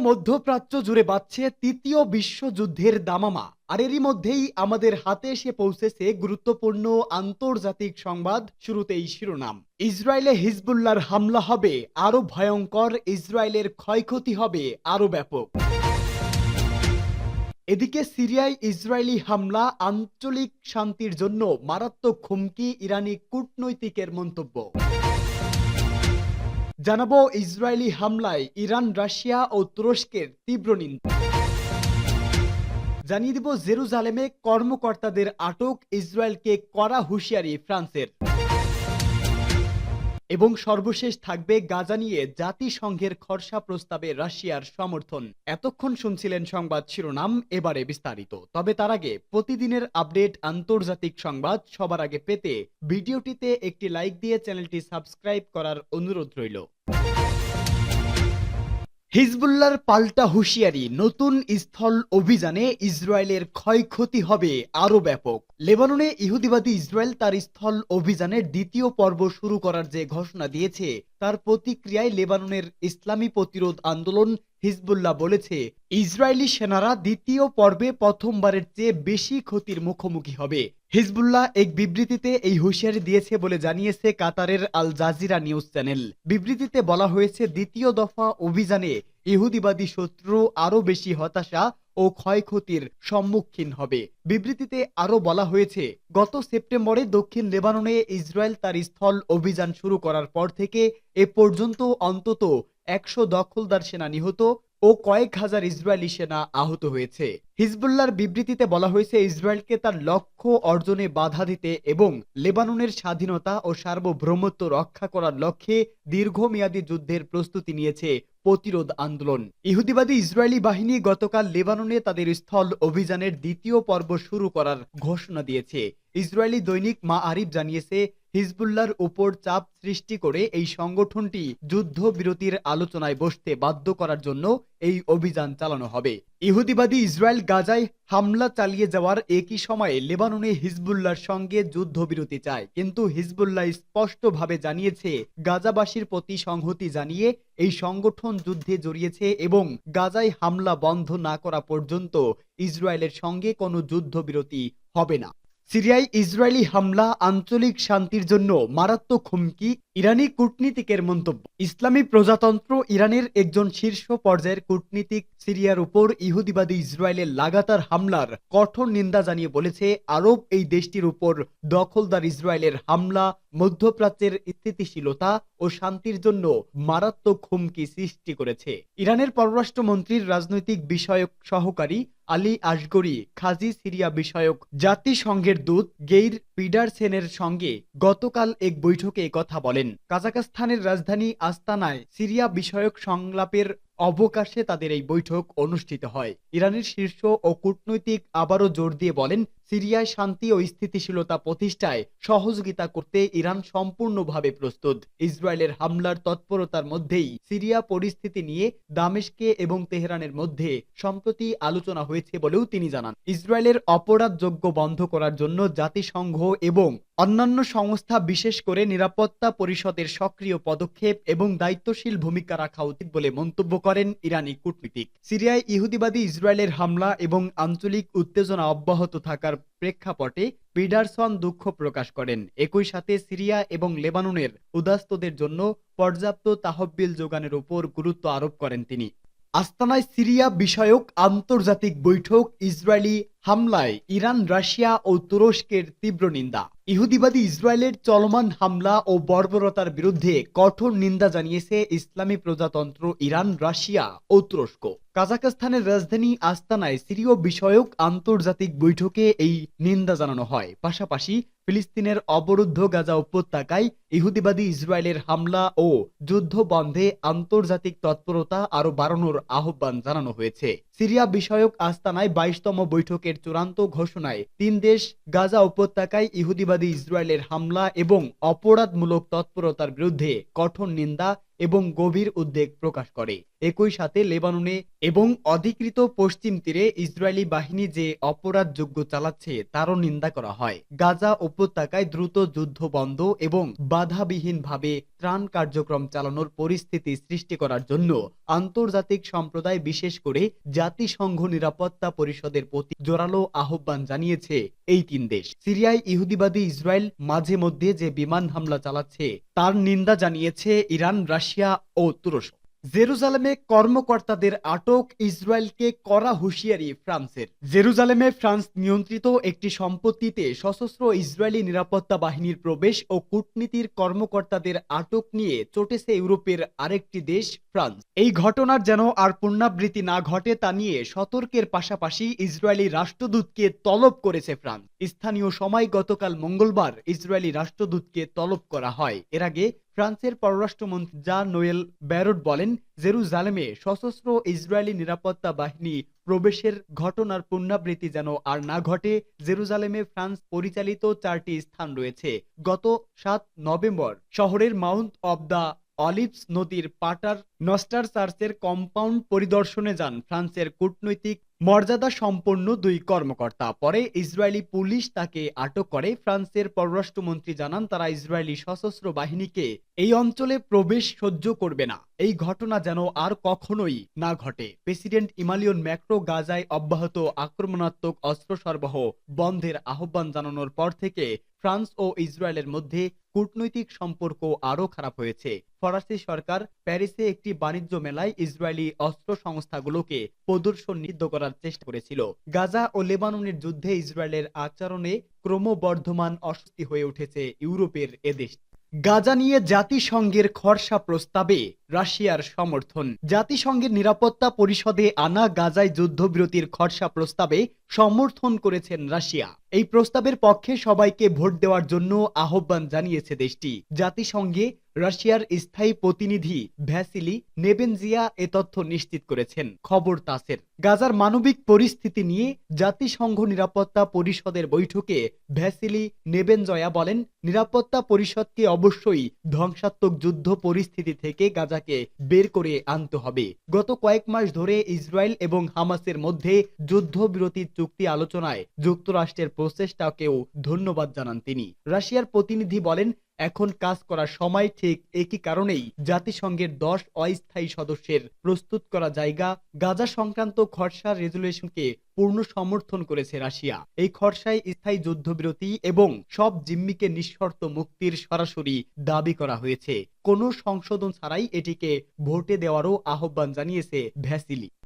মধ্যপ্রাচ্য জুড়ে বাজছে তৃতীয় বিশ্বযুদ্ধের দামামা। আর এরই মধ্যেই আমাদের হাতে এসে পৌঁছেছে গুরুত্বপূর্ণ আন্তর্জাতিক সংবাদ। শুরুতেই শিরোনাম, ইসরায়েলে হিজবুল্লাহর হামলা হবে আরো ভয়ঙ্কর, ইসরায়েলের ক্ষয়ক্ষতি হবে আরো ব্যাপক। এদিকে সিরিয়ায় ইসরায়েলি হামলা আঞ্চলিক শান্তির জন্য মারাত্মক হুমকি, ইরানি কূটনৈতিকের মন্তব্য। জানাবো ইসরায়েলি হামলায় ইরান, রাশিয়া ও তুরস্কের তীব্র নিন্দা। জানিয়ে দিব জেরুজালেমে কর্মকর্তাদের আটক, ইসরায়েলকে কড়া হুঁশিয়ারি ফ্রান্সের। এবং সর্বশেষ থাকবে গাজা নিয়ে জাতিসংঘের খসড়া প্রস্তাবে রাশিয়ার সমর্থন। এতক্ষণ শুনছিলেন সংবাদ শিরোনাম, এবারে বিস্তারিত। তবে তার আগে প্রতিদিনের আপডেট আন্তর্জাতিক সংবাদ সবার আগে পেতে ভিডিওটিতে একটি লাইক দিয়ে চ্যানেলটি সাবস্ক্রাইব করার অনুরোধ রইল। হিজবুল্লাহর পাল্টা হুঁশিয়ারি, নতুন স্থল অভিযানে ইসরায়েলের ক্ষয়ক্ষতি হবে আরো ব্যাপক। লেবাননে ইহুদিবাদী ইসরায়েল তার স্থল অভিযানের দ্বিতীয় পর্ব শুরু করার যে ঘোষণা দিয়েছে, তার প্রতিক্রিয়ায় লেবাননের ইসলামী প্রতিরোধ আন্দোলন হিজবুল্লাহ বলেছে, ইসরায়েলি সেনারা দ্বিতীয় পর্বে প্রথমবারের চেয়ে বেশি ক্ষতির মুখোমুখি হবে। হিজবুল্লাহ এক বিবৃতিতে এই হুঁশিয়ারি দিয়েছে বলে জানিয়েছে কাতারের আল জাজিরা নিউজ চ্যানেল। বিবৃতিতে বলা হয়েছে, দ্বিতীয় দফা অভিযানে ইহুদিবাদী শত্রু আরো বেশি হতাশা ও ক্ষয়ক্ষতির সম্মুখীন হবে। বিবৃতিতে আরো বলা হয়েছে, গত সেপ্টেম্বরে দক্ষিণ লেবাননে ইসরায়েল তার স্থল অভিযান শুরু করার পর থেকে এ পর্যন্ত অন্তত 100 দখলদার সেনা নিহত ও কয়েক হাজার ইসরায়েলি সেনা আহত হয়েছে। হিজবুল্লাহর বিবৃতিতে বলা হয়েছে, ইসরায়েলকে তার লক্ষ্য অর্জনে বাধা দিতে এবং লেবাননের স্বাধীনতা ও সার্বভৌমত্ব রক্ষা করার লক্ষ্যে দীর্ঘমেয়াদী যুদ্ধের প্রস্তুতি নিয়েছে প্রতিরোধ আন্দোলন। ইহুদিবাদী ইসরায়েলি বাহিনী গতকাল লেবাননে তাদের স্থল অভিযানের দ্বিতীয় পর্ব শুরু করার ঘোষণা দিয়েছে। ইসরায়েলি দৈনিক মাআরিফ জানিয়েছে, হিজবুল্লাহর উপর চাপ সৃষ্টি করে এই সংগঠনটি যুদ্ধবিরতির আলোচনায় বসতে বাধ্য করার জন্য এই অভিযান চালানো হবে। ইহুদিবাদী ইসরায়েল গাজায় হামলা চালিয়ে যাওয়ার একই সময়ে লেবাননে হিজবুল্লাহর সঙ্গে যুদ্ধবিরতি চায়, কিন্তু হিজবুল্লাহ স্পষ্টভাবে জানিয়েছে, গাজাবাসীর প্রতি সংহতি জানিয়ে এই সংগঠন যুদ্ধে জড়িয়েছে এবং গাজায় হামলা বন্ধ না করা পর্যন্ত ইসরায়েলের সঙ্গে কোনো যুদ্ধবিরতি হবে না। সিরিয়ায় ইসরায়েলি হামলা আঞ্চলিক শান্তির জন্য মারাত্মক হুমকি, ইরানি কূটনীতিকের মন্তব্য। ইসলামী প্রজাতন্ত্র ইরানের একজন শীর্ষ পর্যায়ের কূটনীতিক সিরিয়ার উপর ইহুদিবাদী ইসরায়েলের লাগাতার হামলার কঠোর নিন্দা জানিয়ে বলেছে, আরব এই দেশটির উপর দখলদার ইসরায়েলের হামলা মধ্যপ্রাচ্যের স্থিতিশীলতা ও শান্তির জন্য মারাত্মক হুমকি সৃষ্টি করেছে। ইরানের পররাষ্ট্রমন্ত্রীর রাজনৈতিক বিষয়ক সহকারী আলী আসগরি খাজি সিরিয়া বিষয়ক জাতিসংঘের দূত গেইর পিডারসেনের সঙ্গে গতকাল এক বৈঠকে একথা বলেন। কাজাখস্তানের রাজধানী আস্তানায় সিরিয়া বিষয়ক সংলাপের অবকাশে তাদের এই বৈঠক অনুষ্ঠিত হয়। ইরানের শীর্ষ ও কূটনৈতিক আবারও জোর দিয়ে বলেন, সিরিয়ায় শান্তি ও স্থিতিশীলতা প্রতিষ্ঠায় সহযোগিতা করতে ইরান সম্পূর্ণভাবে প্রস্তুত। ইসরায়েলের হামলার তৎপরতার মধ্যেই সিরিয়া পরিস্থিতি নিয়ে দামেস্কে এবং তেহরানের মধ্যে সম্প্রতি আলোচনা হয়েছে বলেও তিনি জানান। ইসরায়েলের অপরাধযোগ্য বন্ধ করার জন্য জাতিসংঘ এবং অন্যান্য সংস্থা, বিশেষ করে নিরাপত্তা পরিষদের সক্রিয় পদক্ষেপ এবং দায়িত্বশীল ভূমিকা রাখা উচিত বলে মন্তব্য করেন ইরানি কূটনীতিক। সিরিয়ায় ইহুদিবাদী ইসরায়েলের হামলা এবং আঞ্চলিক উত্তেজনা অব্যাহত থাকার প্রেক্ষাপটে পিডারসন দুঃখ প্রকাশ করেন। একই সাথে সিরিয়া এবং লেবাননের উদ্বাস্তুদের জন্য পর্যাপ্ত তহবিল যোগানের উপর গুরুত্ব আরোপ করেন তিনি। আস্তানায় সিরিয়া বিষয়ক আন্তর্জাতিক বৈঠক, ইসরায়েলি হামলায় ইরান, রাশিয়া ও তুরস্কের তীব্র নিন্দা। ইহুদিবাদী ইসরায়েলের চলমান হামলা ও বর্বরতার বিরুদ্ধে কঠোর নিন্দা জানিয়েছে ইসলামী প্রজাতন্ত্র ইরান, রাশিয়া ও তুরস্ক। কাজাখস্তানের রাজধানী আস্তানায় সিরীয় বিষয়ক আন্তর্জাতিক বৈঠকে এই নিন্দা জানানো হয়। পাশাপাশি ফিলিস্তিনের অবরুদ্ধ গাজা উপত্যকায় ইহুদিবাদী ইসরায়েলের হামলা ও যুদ্ধ বন্ধে আন্তর্জাতিক তৎপরতা আরো বাড়ানোর আহ্বান জানানো হয়েছে। সিরিয়া বিষয়ক আস্তানায় 22তম বৈঠকের চূড়ান্ত ঘোষণায় 3 দেশ গাজা উপত্যকায় ইহুদিবাদী ইসরায়েলের হামলা এবং অপরাধমূলক তৎপরতার বিরুদ্ধে কঠোর নিন্দা এবং গভীর উদ্বেগ প্রকাশ করে। একই সাথে লেবাননে এবং অধিকৃত পশ্চিম তীরে ইসরায়েলি বাহিনী যে অপরাধযোগ্য চালাচ্ছে তারও নিন্দা করা হয়। গাজা উপত্যকায় দ্রুত যুদ্ধ বন্ধ এবং বাধাবিহীনভাবে ত্রাণ কার্যক্রম চালানোর পরিস্থিতি সৃষ্টি করার জন্য আন্তর্জাতিক সম্প্রদায়, বিশেষ করে জাতিসংঘ নিরাপত্তা পরিষদের প্রতি জোরালো আহ্বান জানিয়েছে এই তিন দেশ। সিরিয়ায় ইহুদিবাদী ইসরায়েল মাঝে মধ্যে যে বিমান হামলা চালাচ্ছে তার নিন্দা জানিয়েছে ইরান, রাশিয়া ও তুরস্ক। জেরুজালেমে কর্মকর্তাদের আটক, ইসরায়েলকে কড়া হুঁশিয়ারি ফ্রান্সের। জেরুজালেমে ফ্রান্স নিয়ন্ত্রিত একটি সম্পত্তিতে সশস্ত্র ইসরায়েলি নিরাপত্তা বাহিনীর প্রবেশ ও কূটনীতির কর্মকর্তাদের আটক নিয়ে চটেছে ইউরোপের আরেকটি দেশ, ফ্রান্স। এই ঘটনার যেন আর পুনরাবৃত্তি না ঘটে তা নিয়ে সতর্কের পাশাপাশি ইসরায়েলি রাষ্ট্রদূতকে তলব করেছে ফ্রান্স। স্থানীয় সময় গতকাল মঙ্গলবার ইসরায়েলি রাষ্ট্রদূতকে তলব করা হয়। এর আগে ফ্রান্সের পররাষ্ট্রমন্ত্রী জান নোয়েল ব্যারট বলেন, জেরুজালেমে সশস্ত্র ইসরায়েলি নিরাপত্তা বাহিনী প্রবেশের ঘটনার পুনরাবৃত্তি যেন আর না ঘটে। জেরুজালেমে ফ্রান্স পরিচালিত 4টি স্থান রয়েছে। গত 7 নভেম্বর শহরের মাউন্ট অব দ্য অলিভস নদীর পাটার নস্টার চার্চের কম্পাউন্ড পরিদর্শনে যান ফ্রান্সের কূটনৈতিক মর্যাদা সম্পন্ন 2 কর্মকর্তা। পরে ইসরায়েলি পুলিশ তাকে আটক করে। ফ্রান্সের পররাষ্ট্রমন্ত্রী জানান, তারা ইসরায়েলি সশস্ত্র বাহিনীকে এই অঞ্চলে প্রবেশ সহ্য করবে না। এই ঘটনা যেন আর কখনোই না ঘটে। প্রেসিডেন্ট ইমানুয়েল ম্যাক্রো গাজায় অব্যাহত আক্রমণাত্মক অস্ত্র সরবরাহ বন্ধের আহ্বান জানানোর পর থেকে ফ্রান্স ও ইসরায়েলের মধ্যে কূটনৈতিক সম্পর্ক আরও খারাপ হয়েছে। ফরাসি সরকার প্যারিসে একটি বাণিজ্য মেলায় ইসরায়েলি অস্ত্র সংস্থাগুলোকে প্রদর্শন নিষিদ্ধ করার চেষ্টা করেছিল। গাজা ও লেবাননের যুদ্ধে ইসরায়েলের আচরণে ক্রমবর্ধমান অস্বস্তি হয়ে উঠেছে ইউরোপের এদেশ। গাজা নিয়ে জাতিসংঘের খসড়া প্রস্তাবে রাশিয়ার সমর্থন। জাতিসংঘের নিরাপত্তা পরিষদে আনা গাজায় যুদ্ধবিরতির খসড়া প্রস্তাবে সমর্থন করেছেন রাশিয়া। এই প্রস্তাবের পক্ষে সবাইকে ভোট দেওয়ার জন্য আহ্বান জানিয়েছে দেশটি। জাতিসংঘে রাশিয়ার স্থায়ী প্রতিনিধি ভ্যাসিলি নেবেনজিয়া এ তথ্য নিশ্চিত করেছেন। খবর তাসের। গাজার মানবিক পরিস্থিতি নিয়ে জাতিসংঘ নিরাপত্তা পরিষদের বৈঠকে ভ্যাসিলি নেবেনজয়া বলেন, নিরাপত্তা পরিষদকে অবশ্যই ধ্বংসাত্মক যুদ্ধ পরিস্থিতি থেকে গাজাকে বের করে আনতে হবে। গত কয়েক মাস ধরে ইসরায়েল এবং হামাসের মধ্যে যুদ্ধবিরতি চুক্তি আলোচনায় যুক্তরাষ্ট্রের প্রচেষ্টাকেও ধন্যবাদ জানান তিনি। রাশিয়ার প্রতিনিধি বলেন, এখন কাজ করার সময়। ঠিক একই কারণেই জাতিসংঘের 10 অস্থায়ী সদস্যের প্রস্তুত করা জায়গা গাজা সংক্রান্ত খসড়া রেজুলেশনকে পূর্ণ সমর্থন করেছে রাশিয়া। এই খসড়ায় স্থায়ী যুদ্ধবিরতি এবং সব জিম্মিকে নিঃশর্ত মুক্তির সরাসরি দাবি করা হয়েছে। কোনো সংশোধন ছাড়াই এটিকে ভোটে দেওয়ারও আহ্বান জানিয়েছে ভ্যাসিলি।